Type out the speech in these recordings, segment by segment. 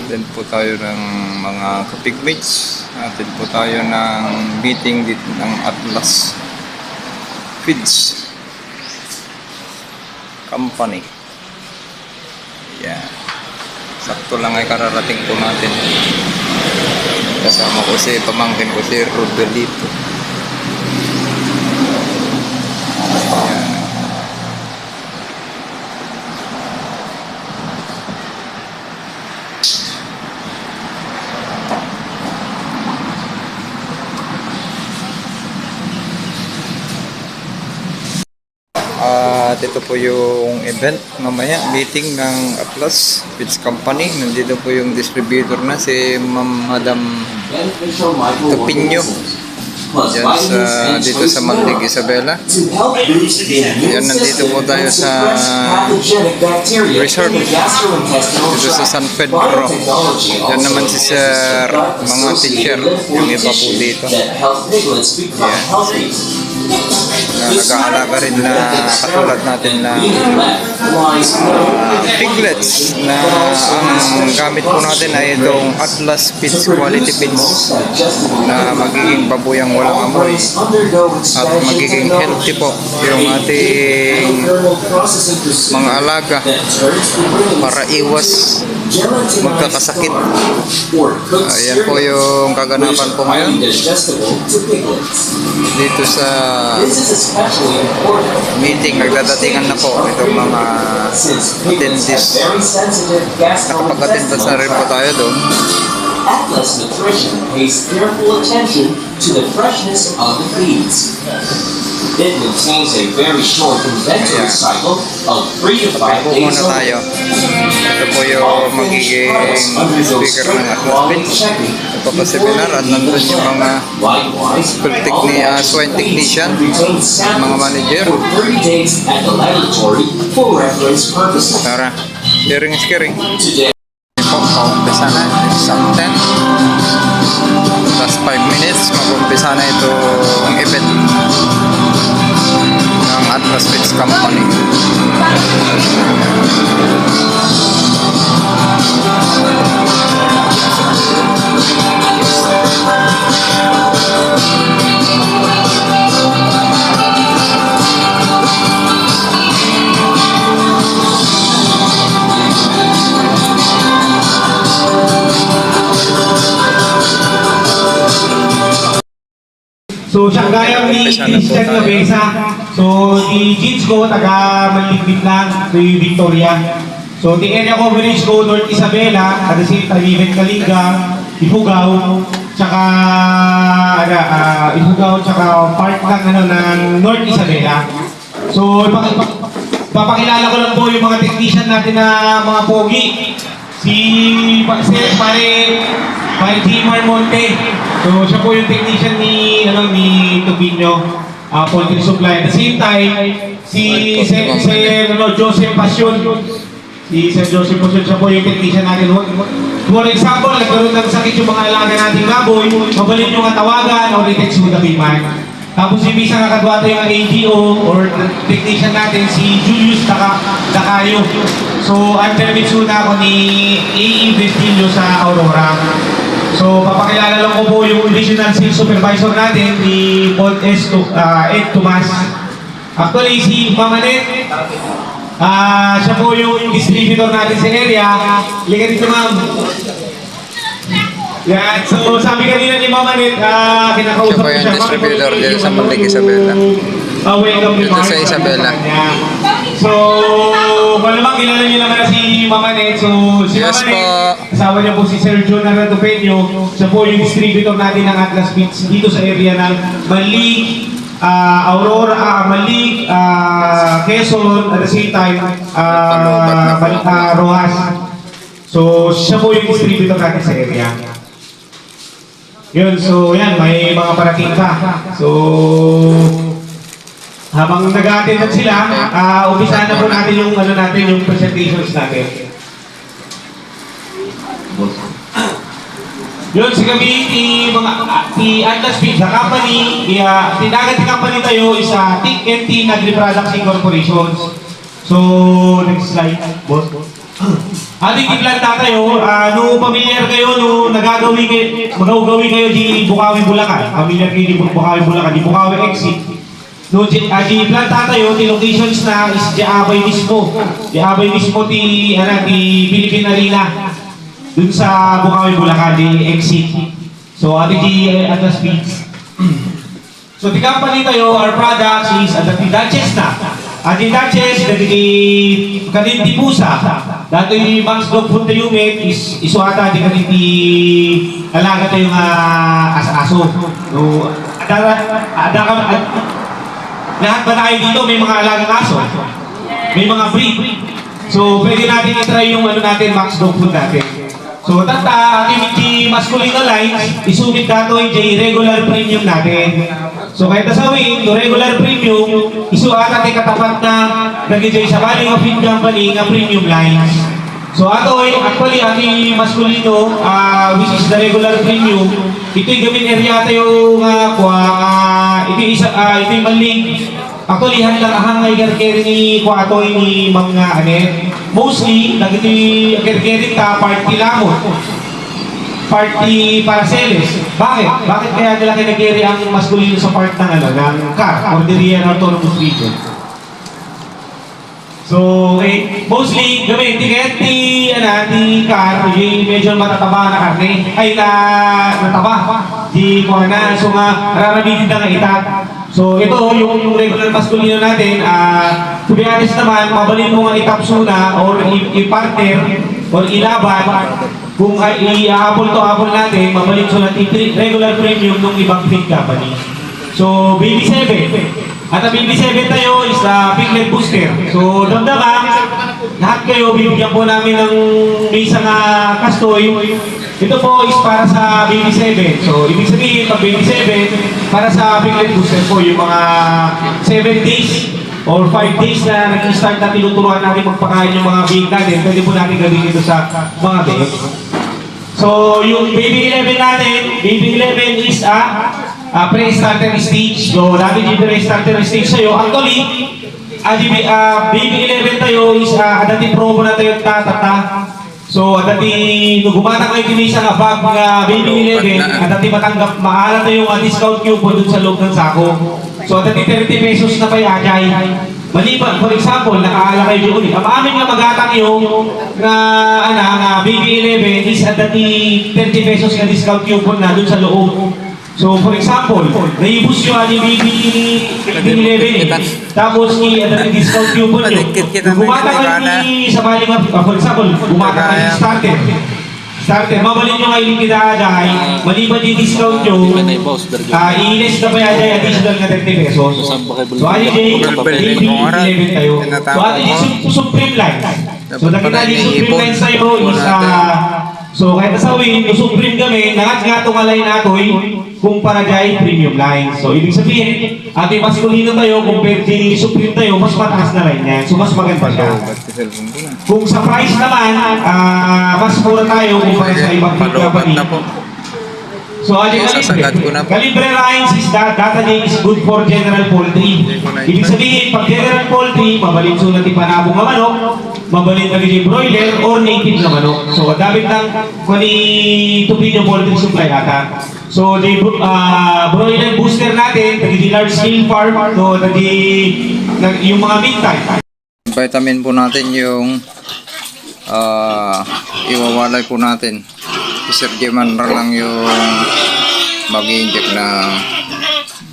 Then po tayo ng mga kapigmates. Atin po tayo ng meeting dito ng Atlas Feeds Company. Yan. Sakto lang ay kararating po natin. Kasama ko si pamangkin ko si Rodelito. Yan. At ito po yung event mamaya, meeting ng Atlas Feeds Company. Nandito po yung distributor na si Madam Tupinyo dyan dito sa Manlig, Isabela. Yan, nandito po tayo sa resort dito sa San Pedro. Yan naman si Sir, mga teacher, yung iba po dito. Yan, na nag-aalaga rin na katulad natin na piglets na ang gamit po natin ay itong Atlas Feeds Quality Feeds na magiging baboyang walang amoy at magiging healthy po yung ating mga alaga para iwas magkakasakit. Ayan po yung kaganapan po ngayon dito sa meeting. Nagdadatingan na po itong mga attendees. Nakapag-attend na rin po tayo doon. Atlas Nutrition pays careful attention to the freshness of the feeds. It maintains a very short inventory cycle of 3 to 5 days. Ito po yung magiging speaker ng Atlas Feeds. Ito po seminar at nandun yung mga swine technician, mga manager. Tara, sharing is caring. Mag-umpisa na, isang 10 plus 5 minutes mag-umpisa na itong event ng Atlas Feeds Company. So, siya gaya ni Christian Gabesa. So, di jeans ko, taga Manligpit lang. Ito yung Victoria. So, the area coverage ko, North Isabela, at the same time, even Kalinga, Ifugao, tsaka, Ifugao, tsaka part ng North Isabela. So, papakilala ko lang po yung mga technician natin na mga pogi. Si Pare Jimar Monte. So, siya po yung technician ni Tupinyo, Poultry Supply. At the same time, si Joseph Passion. Si Sir Joseph Passion, siya po yung technician natin. For example, nagkaroon ng sakit yung mga alaga nating baboy, mabalin yung katawagan, o retext mo dapiman. Tapos yung isang nakadwata yung AGO or technician natin, si Julius Dacayo. So, I'm permits na ako ni A.E. Vestilio sa Aurora. So, papakilala lang ko po yung additional sales supervisor natin, ni Paul Ed Tomas. Actually, si Mamanet, siya po yung distributor natin sa area. Liga dito, ma'am. Yan. So, sabi kanina ni Mamanet, kinakausap ko siya. Siya po yung distributor dito sa Manlig, Isabela. Dito sa Isabela. So, malamang kilala niyo naman na si Mamanet. So, si yes, Mamanet, asawa niya po si Sir John Arantopeno. Siya po yung distributor natin ng Atlas Feeds dito sa area ng Manlig, Aurora, Manlig, Quezon, at the same time, Rojas. So, siya po yung distributor natin sa area. Yun, so yan, may mga parating pa. So, habang nag-a-attend sila, umpisahan na po natin yung yung presentations natin. Yun, si kami, si Atlas Feeds, sa company, tinagat yung company tayo is TIC&T Agri Products Incorporation. So, next slide, boss. Ating iplanta kayo, nung pamilyar kayo, nung magagawi kayo di Bukawi, Bulacan. Pamilyar kayo di Bukawi, Bulacan, di Bukawi exit. Nung di planta tayo, di locations na is di Abay mismo. Di Abay mismo di Philippine Arena. Dun sa Bukawi, Bulacan, di exit. So, ating di Atlas Beach. So, the company tayo, our products is at the Duchess na. At yung Duchess, di Kalinti Pusa. Dato yung Max Dog Food Unit is isuata di Kalinti alaga tayo nga aso. So, lahat ba tayo dito may mga alagang aso? May mga breed. So, pwede natin i-try yung natin, Max Dog Food natin. So, ating masculine lines, isumit dato yung regular premium natin. So, kahit nasawin, yung regular premium, isuata tayo katapat na nag-enjoy sa Valing of Feed Company nga premium lines. So, actually, ating masculino, which is the regular premium, ito'y gamin area tayo ito'y maling. Actually, handang ahangay karkeri ni Kuatoy ni mga mostly, nagito'y karkeri ta party lamot. Party Paraceles. Bakit? Bakit kaya nila kinagiri ang maskulino sa part ng car or the rear autonomous vehicle? So, mostly, gawin, tiket ni car, yung medyo matataba na karne, ay nataba. Di ko na, so nga, rarabitin na nga itat. So, ito, yung regular maskulino natin, to be honest naman, mabalin mo nga itapsuna or i-partner or ilaban, kung i-apple natin, mabalik so natin regular premium ng ibang feed company. So, BB7. At ang BB7 tayo is piglet booster. So, damdaman, lahat kayo, binigyan po namin ng may isang kastoy. Ito po is para sa BB7. So, ibig sabihin, pag BB7, para sa piglet booster po, yung mga 7 days or 5 days na nag-start na tinuturuan natin magpakain yung mga big natin, pwede po natin gawin ito sa mga big. So, yung BB11 natin, BB11 is pre-starter stage. So, dati yung pre-starter stage sa'yo. Actually, BB11 tayo is dati promo na tayo tatata. So, dati nung gumana kayo kinisa nga bag ng BB11, dati maaala tayo yung discount coupon dun sa loob ng sako. So, dati 30 pesos na pa yung ajay. Maliban, for example, nakaala kayo yung ulit. Ang amin nga magatang yung BB11 is dati 30 pesos na discount coupon na dun sa loob. So, for example, naibus yung BB11 tapos dati discount coupon nyo. Gumata kayo sa Valing of, for example, gumata kayo starter, mabalin nyo kayo kita-aday, maliban yung discount nyo, i-less na pa yan additional na 30 pesos. So, BB11 tayo. So, yung Supreme Lines. So, nakita yung Supreme Lines tayo is, so, kahit nasawin, yung Supreme kami, nangat-ngatong alay natoy, kumpara dyan premium lines. So, ibig sabihin, ating maskulino tayo, compared kay Supreme tayo, mas mataas na line yan. So, mas maganda siya. Kung sa price naman, mas mura tayo kumpara sa ibang feed company. So, ating Calibre lines is data is good for general poultry. Ibig sabihin, pag general poultry, mabalin sulat ipanabong na manok, mabalin lagi yung broiler or native na manok. So, dapat lang kung Tupino Poultry Supply ata. So, the broiler booster natin, naging large scale farm, so, yung mga meat type. Vitamin po natin yung iwawalay po natin. Si Sir Gemanra lang yung mag-i-inject na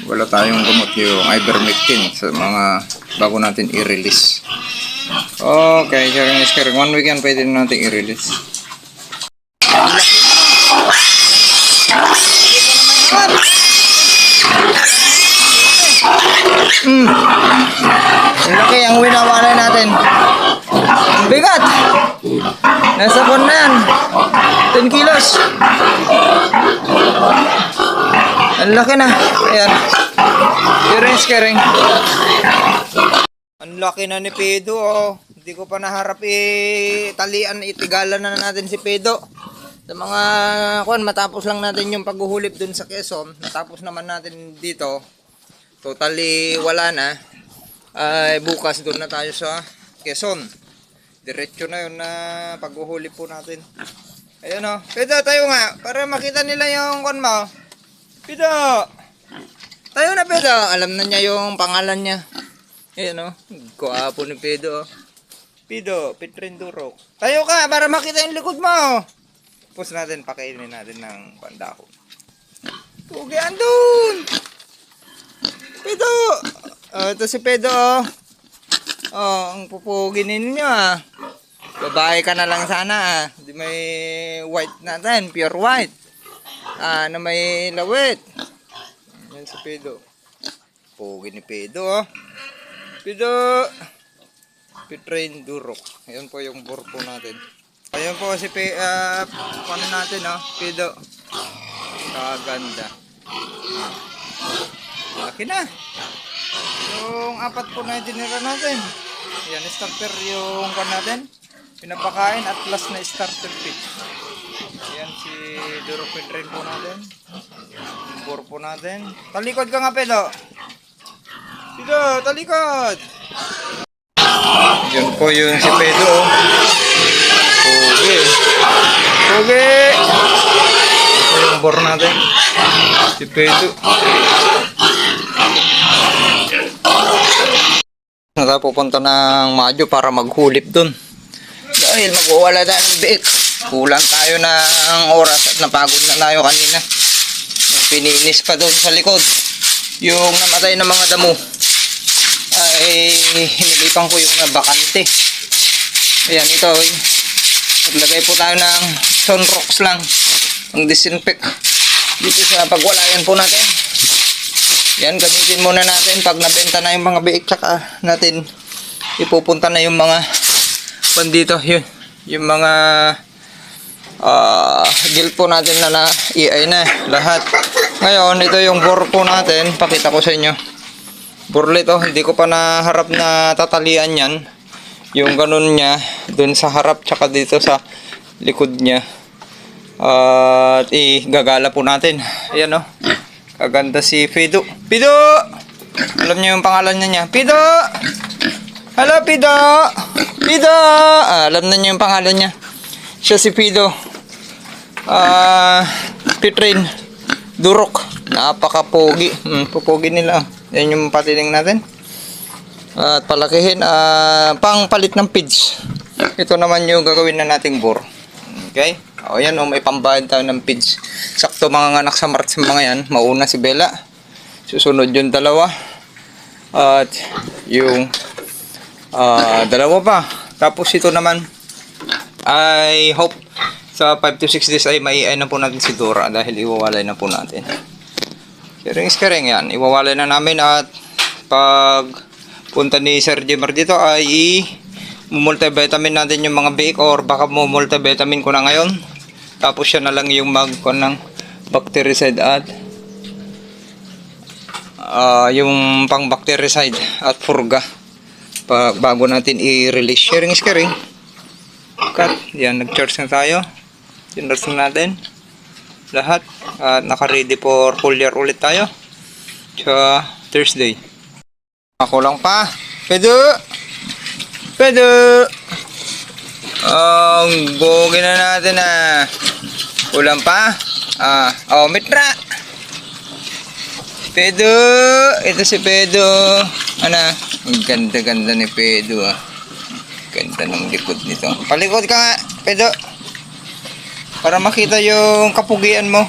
wala tayong gamot yung ivermectin sa mga bago natin i-release. Okay, sharing is sharing. 1 week yan pwede natin i-release. Laki ang winawalay natin. Bigat! Nasa pon na yan. 10 kilos. Ang laki na. Ayan. Caring. Ang laki na ni Pedro. Oh. Hindi ko pa naharap talian. Itigalan na natin si Pedro. Sa mga matapos lang natin yung paghuhulip dun sa Quezon. Natapos naman natin dito. Totally wala na. Bukas doon na tayo sa Quezon. Diretso na yun na paghuhuli po natin. Ayun o. Pido, tayo nga. Para makita nila yung kon mo. Pido! Tayo na, Pido. Alam na niya yung pangalan niya. Ayun o. Kuwapo ni Pido. Pido, Pitrin Durok. Tayo ka para makita yung likod mo. Tapos natin, pakainin natin ng pandahon. Pugi, andun! Pido! Ito si Pido o. Ang pupugi ninyo ah. Babae ka na lang sana ah. Di may white natin, pure white. Na may lawit. Yan si Pido. Pugi ni Pido oh. Pido. Pitrain Durok. Ayan po yung burpo natin. Ayan po si ano natin oh. Pido. Kaganda. Laki na. Yung apat po na dinira natin. Yan, starter yung kan natin. Pinapakain at last na starter feed. Yan si Durok Pitrain po natin. Burpo natin. Talikod ka nga, Pido. Pido, talikod. Yun po yung si Pido. Pugi. Pugi. Ito yung bor natin. Si Pido. Nakapupunta ng Madyo para maghulip dun. Dahil magwawala tayo ng biik. Kulang tayo ng oras at napagod na tayo kanina. Pininis pa dun sa likod. Yung namatay na mga damo ay hinilipan ko yung nabakante. Ayan, ito. Naglagay po tayo ng sunrocks lang. Ang disinfect. Dito sa pagwalayan po natin. Yan, gamitin muna natin pag nabenta na yung mga biik, tsaka natin ipupunta na yung mga pandito, yung mga gill po natin na i-ay na lahat. Ngayon, ito yung bore po natin, pakita ko sa inyo. Burle to, hindi ko pa naharap na tatalian yan. Yung ganun niya, dun sa harap, tsaka dito sa likod niya. At gagala po natin. Ayan o. Kaganda si Pido. Pido! Alam niyo yung pangalan niya. Pido! Hello, Pido! Pido! Alam na niyo yung pangalan niya. Siya si Pido. Pitrain Durok. Napaka-pogi. Pupogi nila. Yan yung patiling natin. At palakihin. Pangpalit ng feeds. Ito naman yung gagawin na nating bore. Okay? O yan, may pambayad tayo ng feeds. Sakto mga anak sa March mga yan. Mauna si Bella. Susunod yung dalawa. At yung dalawa pa. Tapos ito naman, I hope sa 5 to 6 days ay maiay na po natin si Dora dahil iwawalay na po natin. Sharing yan. Iwawalay na namin at pag punta ni Sir Jimmer dito ay multivitamin natin yung mga biik or baka multivitamin ko na ngayon. Tapos siya na lang yung mag-con ng bactericide at yung pang bactericide at purga bago natin i-release. Sharing is caring. Cut. Yan, nag-charge na tayo. Tinurse na natin lahat at naka-ready for full year ulit tayo sa Thursday. Ako lang pa. Pedo! Pedo! Ang bogi na natin Ulam pa. Mitra. Pedo. Ito si Pedo. Ang ganda-ganda ni Pedo Ganda ng likod nito. Palikod ka nga, Pedo. Para makita yung kapugian mo.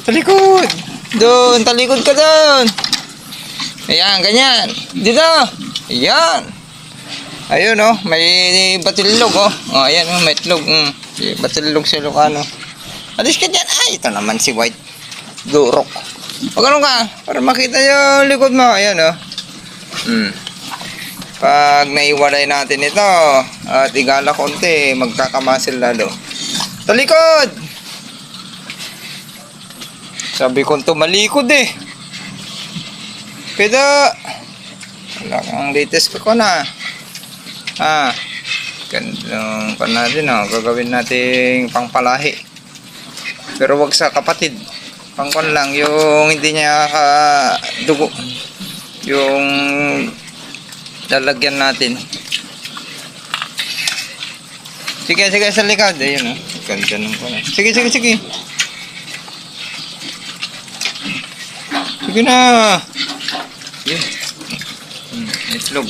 Talikod. Doon, talikod ka doon. Ayan, ganyan. Dito. Ayan. Ayun may batilog ayan may itlog. Batilog si Lucano. Alis ka dyan. Ay, ito naman si White Durok. Pag ano ka, para makita yung likod mo. Ayan Pag naiwalay natin ito at igala konti, magkakamasil lalo. Talikod! Sabi ko tumalikod Pero wala kang latest ko na. Gandang pa natin gagawin nating pangpalahi. Pero wag sa kapatid. Pangkon lang yung hindi niya dugo. Yung lalagyan natin. Sige, sige, sa likod. Ayun, oh. Ganda nung pala. Sige, sige, sige. Sige na. Yun. Itlog.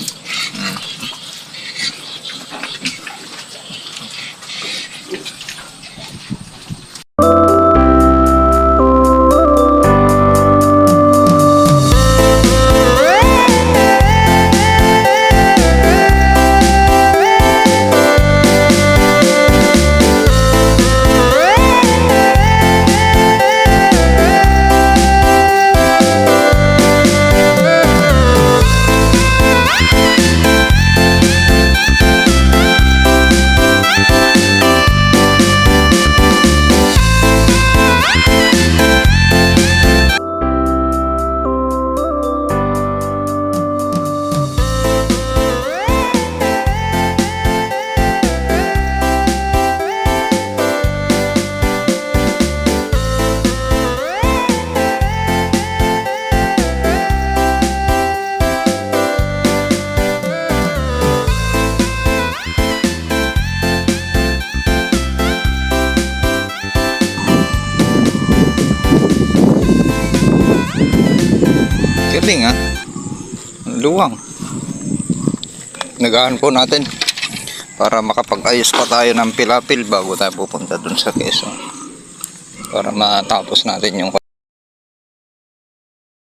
Galing ah. Luwang. Nagahan po natin para makapag-ayos pa tayo ng pilapil bago tayo pupunta dun sa Quezon. Para matapos natin yung